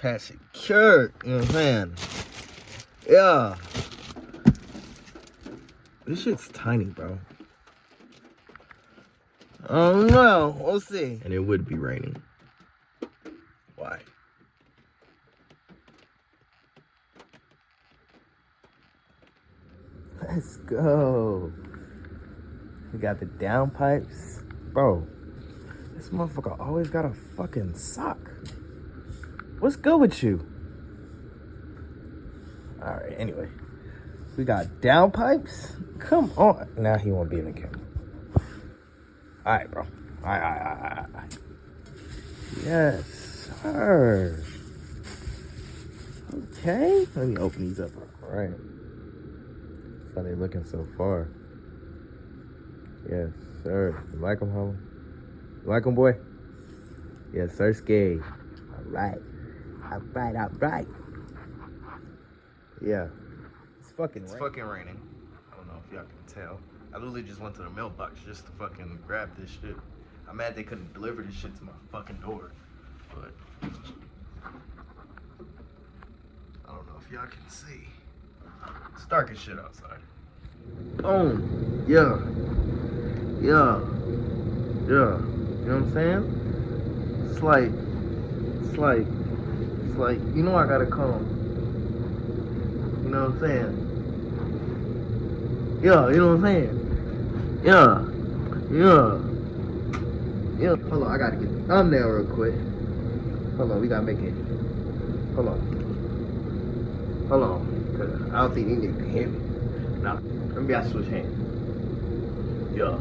had secured, you know what I'm saying? Yeah. This shit's tiny, bro. Oh no, we'll see. And it would be raining. Why? Let's go. We got the downpipes. Bro, this motherfucker always got a fucking sock. What's good with you? Alright, anyway. We got downpipes. Come on. Now he won't be in the camera. Alright, bro. Alright. Yes, sir. Okay. Let me open these up real quick. How they looking so far? Yes, sir. You like them, homie? You like them, boy? Yes, sir, Skate. Alright. Yeah. It's fucking raining. I don't know if y'all can tell. I literally just went to the mailbox just to fucking grab this shit. I'm mad they couldn't deliver this shit to my fucking door. But I don't know if y'all can see. It's dark as shit outside. Boom. Yeah. You know what I'm saying? It's like, you know I gotta come. You know what I'm saying? Yeah, you know what I'm saying? Yeah. Hold on, I gotta get the thumbnail real quick. Hold on, we gotta make it. Hold on. Cause I don't think these niggas can hear me. Nah, maybe I switch hands. Yeah.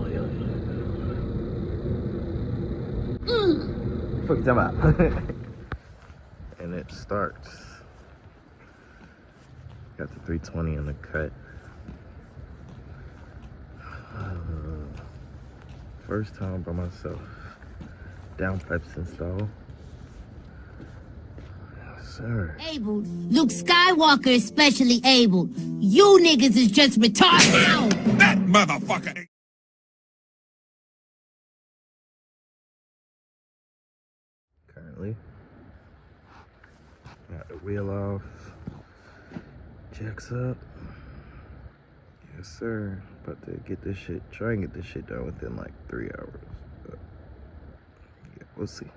Fuck you talking about? And it starts. Got the 320 in the cut. First time by myself. Downpipes installed. Yes, sir. Able. Luke Skywalker is specially able. You niggas is just retarded. That motherfucker. Currently. Got the wheel off. Jacks up. Yes, sir. About to get this shit, try and get this shit done within like 3 hours. But yeah, we'll see.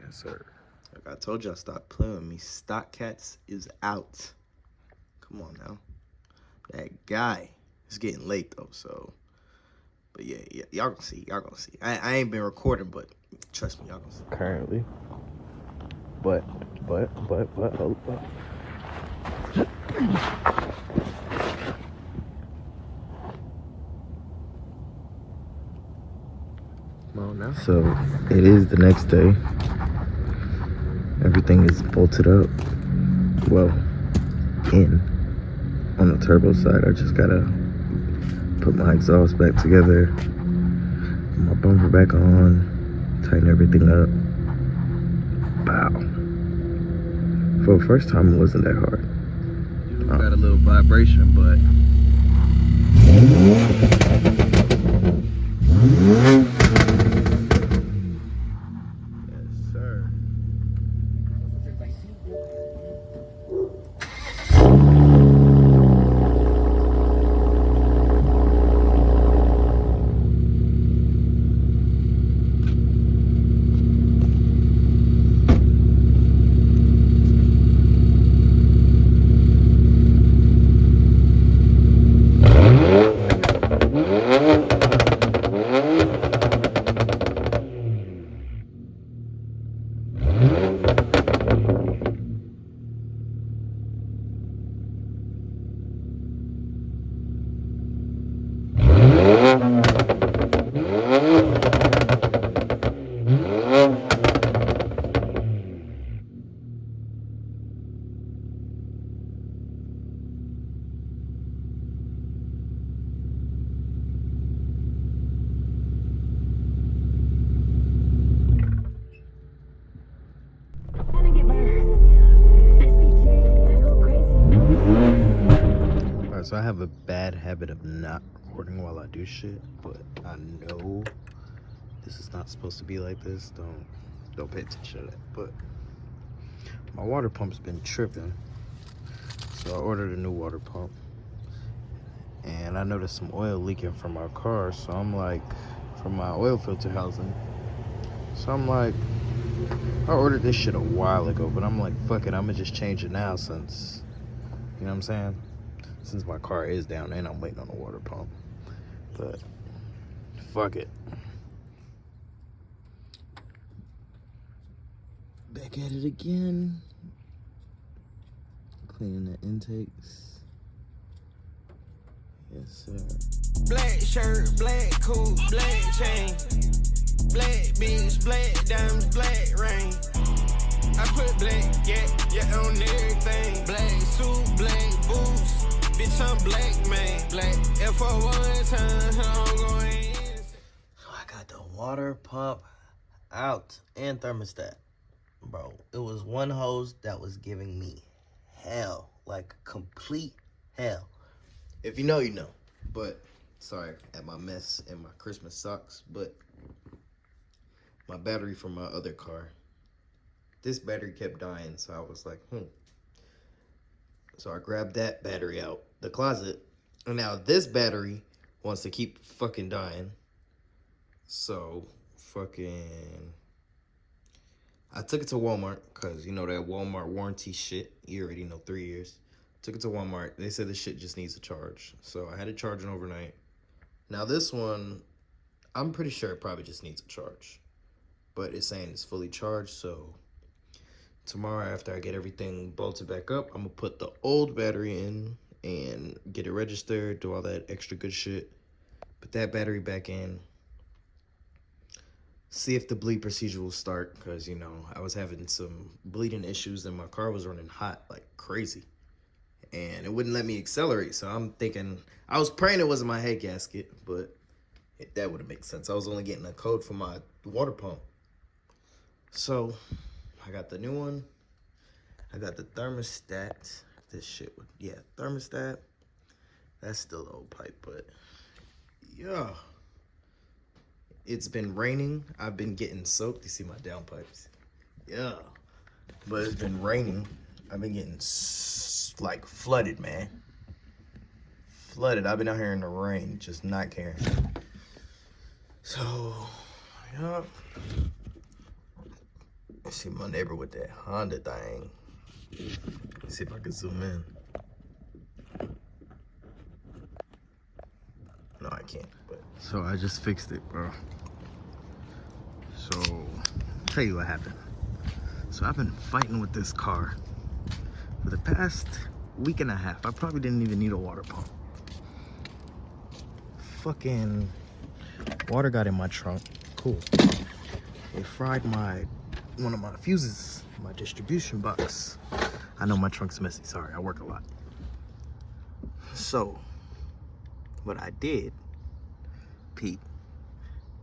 Yes, sir. Like I told y'all, stop playing with me. Stock Cats is out. Come on now. That guy is getting late though, so. But yeah, y'all gonna see. I ain't been recording, but trust me, y'all gonna see. Currently. But, hold up. So it is the next day. Everything is bolted up. Well, on the turbo side, I just gotta put my exhaust back together, put my bumper back on, tighten everything up. Wow. For the first time, it wasn't that hard. Got a little vibration, but yes, sir. So I have a bad habit of not recording while I do shit, but I know this is not supposed to be like this. Don't pay attention to that. But My water pump's been tripping. So I ordered a new water pump. And I noticed some oil leaking from my car. So I'm like, from my oil filter housing. So I'm like, I ordered this shit a while ago, but I'm like, fuck it, I'ma just change it now since, you know what I'm saying? Since my car is down and I'm waiting on a water pump. But, fuck it. Back at it again. Cleaning the intakes. Yes, sir. Black shirt, black coat, black chain. Black beans, black diamonds, black rain. I put black, yeah, on everything. Black suit, black boots. Bitch, I'm black, man. Black F01 time, I'm going. So I got the water pump out and thermostat. Bro, it was one hose that was giving me hell. Like, complete hell. If you know, you know. But, sorry at my mess and my Christmas socks, but my battery from my other car, this battery kept dying, so I was like, So I grabbed that battery out the closet, and now this battery wants to keep fucking dying. So, I took it to Walmart, because, you know, that Walmart warranty shit, you already know, 3 years. Took it to Walmart. They said the shit just needs a charge. So I had it charging overnight. Now this one, I'm pretty sure it probably just needs a charge. But it's saying it's fully charged, so tomorrow after I get everything bolted back up, I'm going to put the old battery in and get it registered, do all that extra good shit. Put that battery back in. See if the bleed procedure will start, because, you know, I was having some bleeding issues and my car was running hot like crazy. And it wouldn't let me accelerate, so I'm thinking, I was praying it wasn't my head gasket, but that would have made sense. I was only getting a code for my water pump. So, I got the new one. I got the thermostat. This shit would, yeah, thermostat. That's still the old pipe, but yeah. It's been raining. I've been getting soaked. You see my downpipes? Yeah. But it's been raining. I've been getting, like, flooded, man. Flooded. I've been out here in the rain, just not caring. So, yeah. I see my neighbor with that Honda thing. Let's see if I can zoom in. No, I can't, but. So I just fixed it, bro. So, I'll tell you what happened. So I've been fighting with this car for the past week and a half. I probably didn't even need a water pump. Fucking water got in my trunk. Cool. It fried one of my fuses, my distribution box. I know my trunk's messy. Sorry, I work a lot. So, what I did, Pete,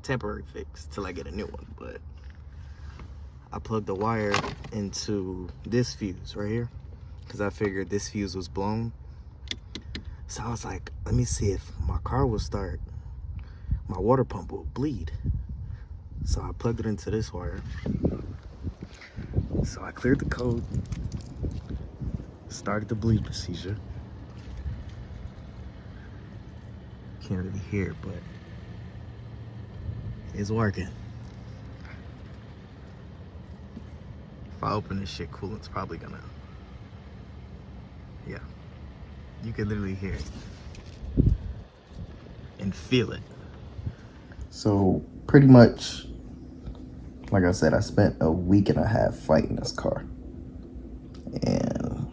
temporary fix till I get a new one, but I plugged the wire into this fuse right here because I figured this fuse was blown. So I was like, let me see if my car will start, my water pump will bleed. So I plugged it into this wire. So I cleared the code, started the bleed procedure. Can't really hear it, but it's working. If I open this shit, coolant's probably gonna, yeah. You can literally hear it and feel it. So pretty much, like I said, I spent a week and a half fighting this car. And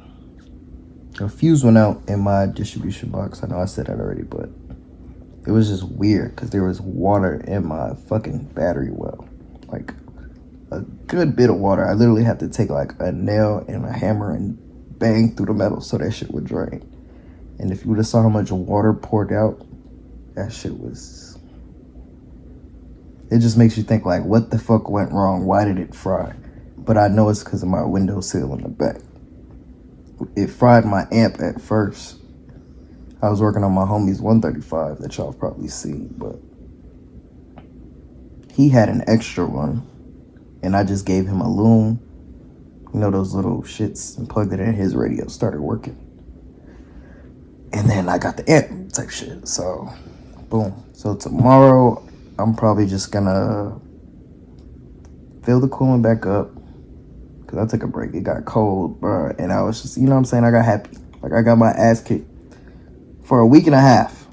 a fuse went out in my distribution box. I know I said that already, but it was just weird because there was water in my fucking battery well. Like a good bit of water. I literally had to take like a nail and a hammer and bang through the metal so that shit would drain. And if you would have saw how much water poured out, that shit was... It just makes you think like, what the fuck went wrong? Why did it fry? But I know it's because of my windowsill in the back. It fried my amp at first. I was working on my homie's 135 that y'all have probably seen, but he had an extra one, and I just gave him a loom you know, those little shits, and plugged it in. His radio started working. And then I got the amp type shit. So, boom. So tomorrow, I'm probably just gonna fill the coolant back up. Cause I took a break. It got cold, bro. And I was just, you know what I'm saying? I got happy. Like, I got my ass kicked for a week and a half.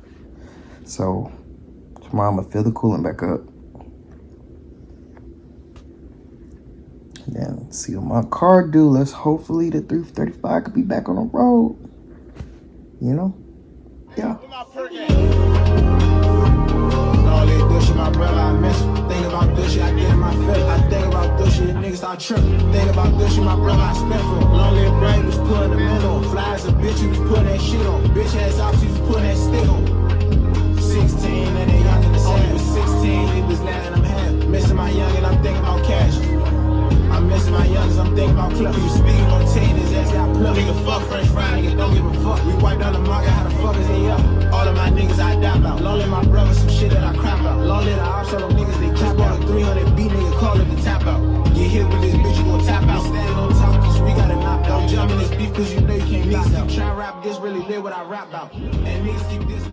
So, tomorrow I'm gonna fill the coolant back up. And then see what my car do. Let's hopefully the 335 could be back on the road. You know? Yeah. All they douchey, my brother, I miss him. Think about douchey, I get in my feelings. I think about douchey, the niggas start tripping. Think about douchey, my brother, I spent for him. Lonely and brain was putting the middle on. Fly as a bitch, he was putting that shit on. Bitch ass off, she was putting that stick on. 16 and they young in the same. Only was 16, he was letting them have. Missing my young and I'm thinking about cash. I'm missing my youngest, I'm thinking about club. You speaking on 10, his ass got plugged. Nigga, fuck French fry, nigga, don't give a fuck. We wiped down the market, how the fuck is he up? All of my niggas I die about. Lonely my brother, some shit that I crap out. Lonely the ops, all them niggas they clap out. 300 B nigga, call it the tap out. Get hit with this bitch, you gon' tap out. Standing on top, cause we got it knocked out. Jump in this beef, cause you know you can't knock out. Try rap, this really live what I rap about. And niggas keep this.